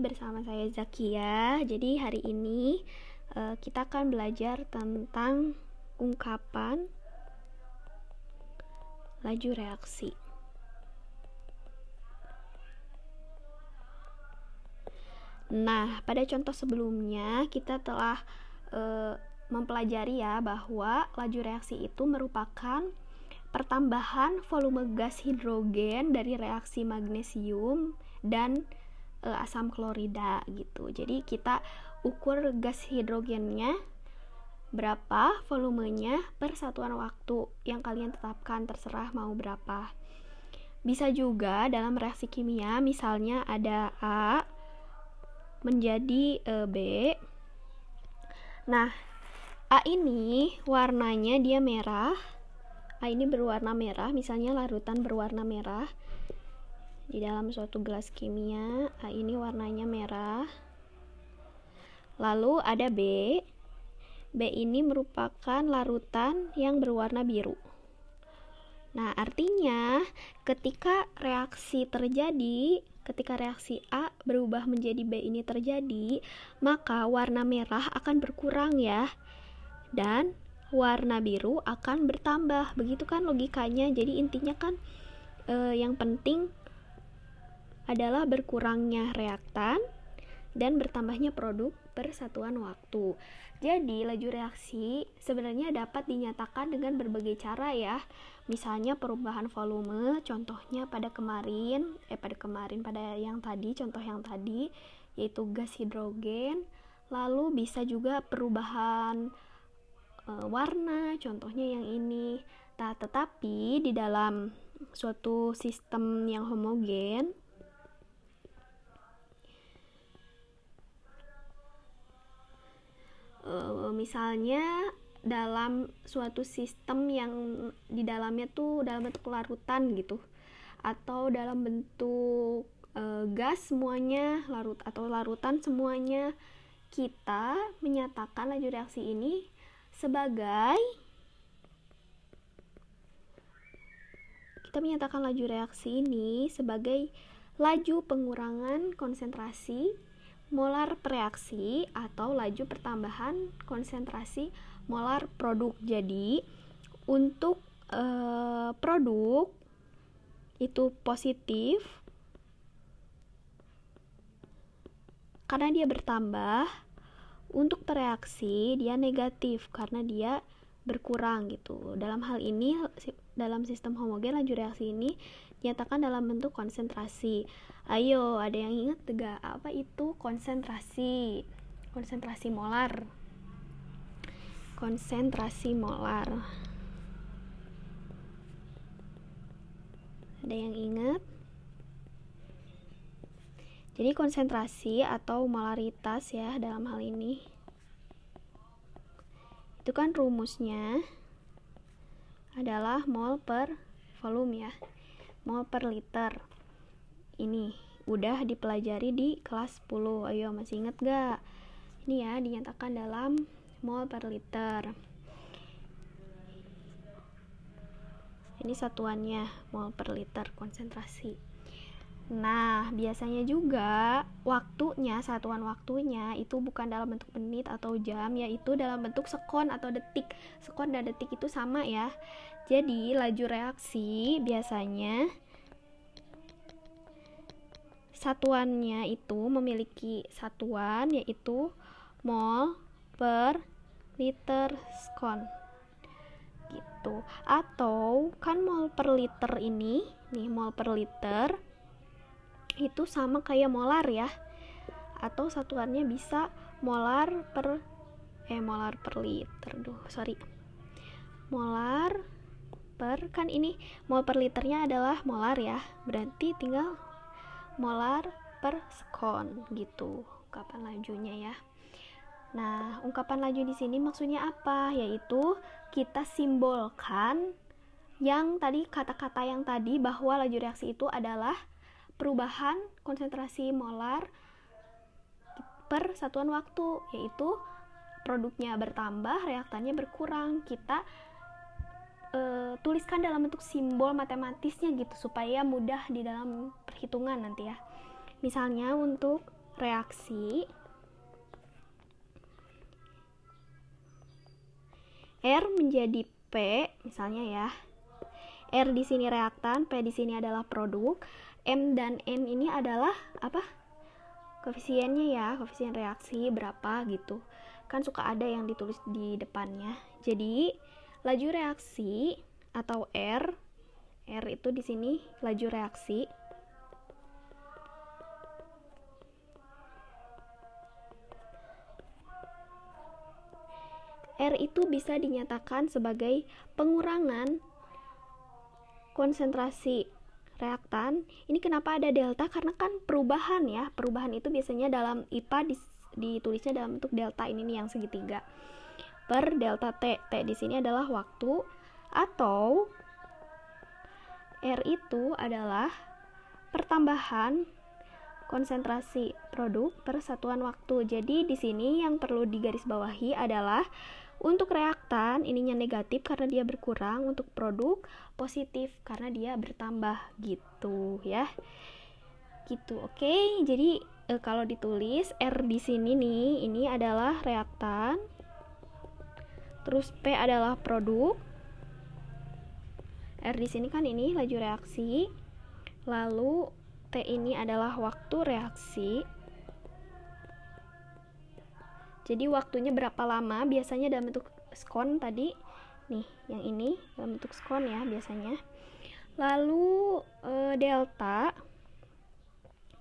Bersama saya Zakia. Jadi hari ini kita akan belajar tentang ungkapan laju reaksi. Nah, pada contoh sebelumnya kita telah mempelajari ya bahwa laju reaksi itu merupakan pertambahan volume gas hidrogen dari reaksi magnesium dan asam klorida gitu. Jadi kita ukur gas hidrogennya berapa, volumenya per satuan waktu yang kalian tetapkan, terserah mau berapa. Bisa juga dalam reaksi kimia, misalnya ada A menjadi B. Nah, A ini warnanya dia merah. A ini berwarna merah, misalnya larutan berwarna merah. Di dalam suatu gelas kimia, A ini warnanya merah. Lalu ada B. B ini merupakan larutan yang berwarna biru. Nah, artinya ketika reaksi A berubah menjadi B ini terjadi, maka warna merah akan berkurang ya. Dan warna biru akan bertambah. Begitu kan logikanya. Jadi intinya kan yang penting adalah berkurangnya reaktan dan bertambahnya produk per satuan waktu. Jadi laju reaksi sebenarnya dapat dinyatakan dengan berbagai cara ya. Misalnya perubahan volume, contohnya pada contoh yang tadi yaitu gas hidrogen. Lalu bisa juga perubahan warna, contohnya yang ini. Nah, tetapi di dalam suatu sistem yang homogen, misalnya dalam suatu sistem yang di dalamnya tuh dalam bentuk larutan gitu, atau dalam bentuk gas semuanya, larutan semuanya, kita menyatakan laju reaksi ini sebagai laju pengurangan konsentrasi molar reaksi atau laju pertambahan konsentrasi molar produk. Jadi untuk produk itu positif karena dia bertambah, untuk reaksi dia negatif karena dia berkurang gitu. Dalam hal ini, dalam sistem homogen, laju reaksi ini dinyatakan dalam bentuk konsentrasi. Ayo, ada yang ingat gak apa itu konsentrasi? Konsentrasi molar. Ada yang ingat? Jadi konsentrasi atau molaritas ya dalam hal ini. Itu kan rumusnya adalah mol per volume ya. Mol per liter. Ini udah dipelajari di kelas 10. Ayo, masih ingat gak? Ini ya dinyatakan dalam mol per liter. Ini satuannya mol per liter konsentrasi. Nah, biasanya juga satuan waktunya itu bukan dalam bentuk menit atau jam, yaitu dalam bentuk sekon atau detik. Sekon dan detik itu sama ya. Jadi laju reaksi biasanya satuannya itu memiliki satuan yaitu mol per liter sekon gitu. Atau kan mol per liter ini nih, mol per liter itu sama kayak molar ya, atau satuannya bisa molar per liter. Molar per, kan ini mol per liternya adalah molar ya, berarti tinggal molar per sekon gitu ungkapan lajunya ya. Nah, ungkapan laju di sini maksudnya apa? Yaitu kita simbolkan yang tadi, kata-kata yang tadi, bahwa laju reaksi itu adalah perubahan konsentrasi molar per satuan waktu, yaitu produknya bertambah, reaktannya berkurang. Kita tuliskan dalam bentuk simbol matematisnya gitu supaya mudah di dalam perhitungan nanti ya. Misalnya untuk reaksi, R menjadi P, misalnya ya. R di sini reaktan, P di sini adalah produk, M dan N ini adalah apa? Koefisiennya ya, koefisien reaksi berapa gitu. Kan suka ada yang ditulis di depannya. Jadi, laju reaksi atau R itu di sini laju reaksi. R itu bisa dinyatakan sebagai pengurangan konsentrasi reaktan. Ini kenapa ada delta? Karena kan perubahan ya. Perubahan itu biasanya dalam IPA ditulisnya dalam bentuk delta ini nih yang segitiga. Per delta T. T di sini adalah waktu, atau R itu adalah pertambahan konsentrasi produk per satuan waktu. Jadi di sini yang perlu digarisbawahi adalah untuk reaktan ininya negatif karena dia berkurang, untuk produk positif karena dia bertambah gitu ya. Gitu, oke. Jadi kalau ditulis R di sini nih, ini adalah reaktan. Terus P adalah produk. R di sini kan ini laju reaksi. Lalu T ini adalah waktu reaksi. Jadi waktunya berapa lama? Biasanya dalam bentuk skon tadi. Nih, yang ini dalam bentuk skon ya biasanya. Lalu delta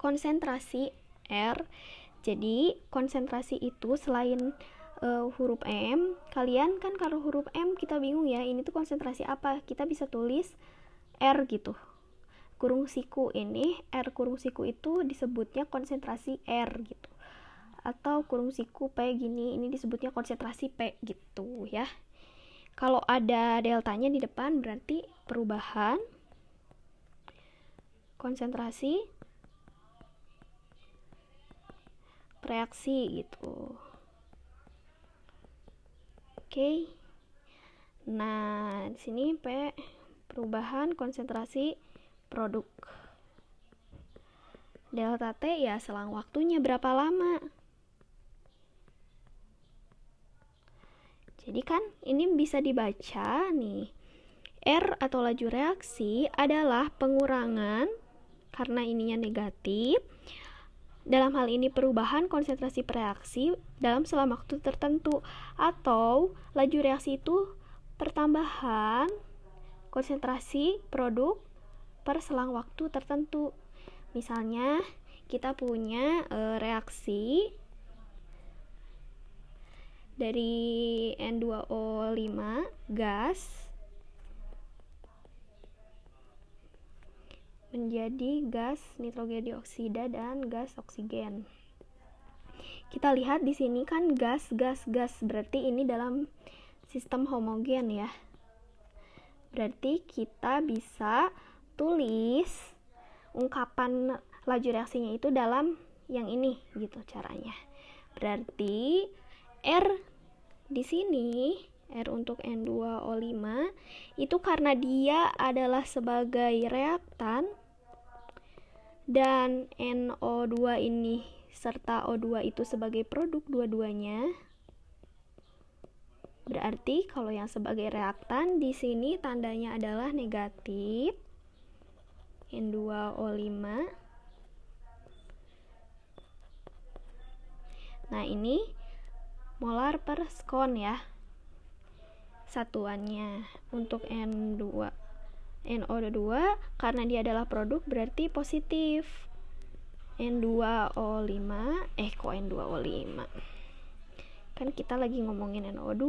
konsentrasi R. Jadi konsentrasi itu selain huruf M, kalian kan kalau huruf M kita bingung ya, ini tuh konsentrasi apa? Kita bisa tulis R gitu. Kurung siku ini, R kurung siku itu disebutnya konsentrasi R gitu. Atau kurung siku P gini, ini disebutnya konsentrasi P gitu ya. Kalau ada deltanya di depan berarti perubahan konsentrasi reaksi gitu. Oke. Nah, di sini P perubahan konsentrasi produk. Delta T ya selang waktunya berapa lama. Jadi kan ini bisa dibaca nih, R atau laju reaksi adalah pengurangan karena ininya negatif. Dalam hal ini perubahan konsentrasi reaksi dalam selang waktu tertentu, atau laju reaksi itu pertambahan konsentrasi produk per selang waktu tertentu. Misalnya kita punya reaksi dari N2O5 gas menjadi gas nitrogen dioksida dan gas oksigen. Kita lihat di sini kan gas, berarti ini dalam sistem homogen ya. Berarti kita bisa tulis ungkapan laju reaksinya itu dalam yang ini gitu caranya. Berarti R di sini, R untuk N2O5 itu karena dia adalah sebagai reaktan dan NO2 ini serta O2 itu sebagai produk dua-duanya. Berarti kalau yang sebagai reaktan di sini tandanya adalah negatif N2O5. Nah, ini molar per skon ya satuannya. Untuk NO2 karena dia adalah produk berarti positif. N2O5 kok N2O5, kan kita lagi ngomongin NO2.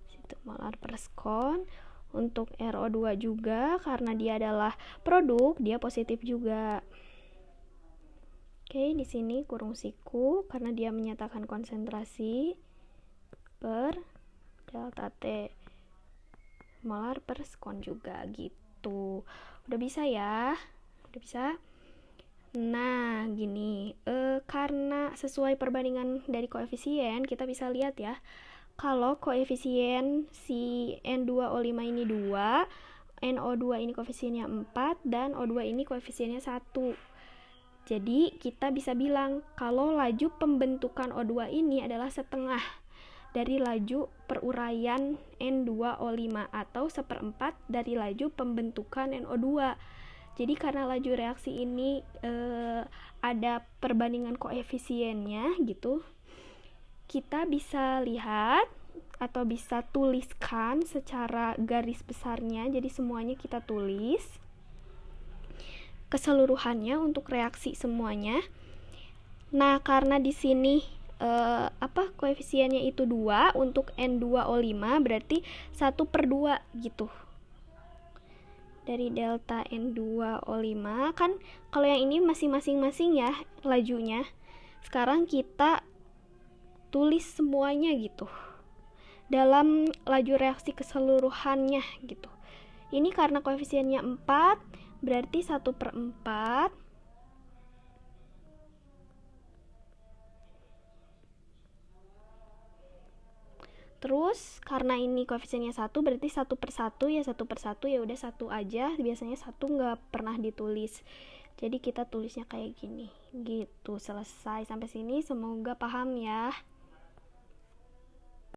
Situ molar per skon. Untuk RO2 juga karena dia adalah produk, dia positif juga. Oke, di sini kurung siku karena dia menyatakan konsentrasi per delta T molar per skon juga gitu. Udah bisa ya? Udah bisa? Nah, gini, karena sesuai perbandingan dari koefisien, kita bisa lihat ya. Kalau koefisien si N2O5 ini 2, NO2 ini koefisiennya 4 dan O2 ini koefisiennya 1. Jadi kita bisa bilang kalau laju pembentukan O2 ini adalah setengah dari laju peruraian N2O5 atau seperempat dari laju pembentukan NO2. Jadi karena laju reaksi ini ada perbandingan koefisiennya gitu, kita bisa lihat atau bisa tuliskan secara garis besarnya. Jadi semuanya kita tulis keseluruhannya untuk reaksi semuanya. Nah, karena di sini koefisiennya itu 2 untuk N2O5, berarti 1/2 gitu. Dari delta N2O5 kan kalau yang ini masih masing-masing ya lajunya. Sekarang kita tulis semuanya gitu dalam laju reaksi keseluruhannya gitu. Ini karena koefisiennya 4 berarti 1/4. Terus karena ini koefisiennya 1 berarti 1/1 ya 1/1 ya udah 1 aja. Biasanya 1 nggak pernah ditulis. Jadi kita tulisnya kayak gini. Gitu, selesai sampai sini. Semoga paham ya.